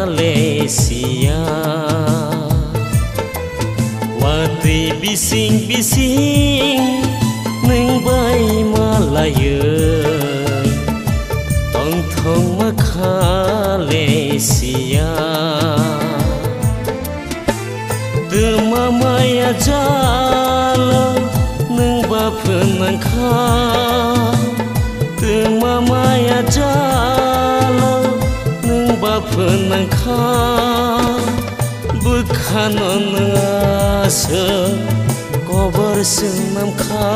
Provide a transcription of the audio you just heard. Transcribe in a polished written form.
Malaysia Wati bising-bising Neng bay Malaya Tong thong Malaysia Tuma maya jala Neng bapen nangka Tuma maya jala Neng bapen nangka Bukan asa Kobar senam ka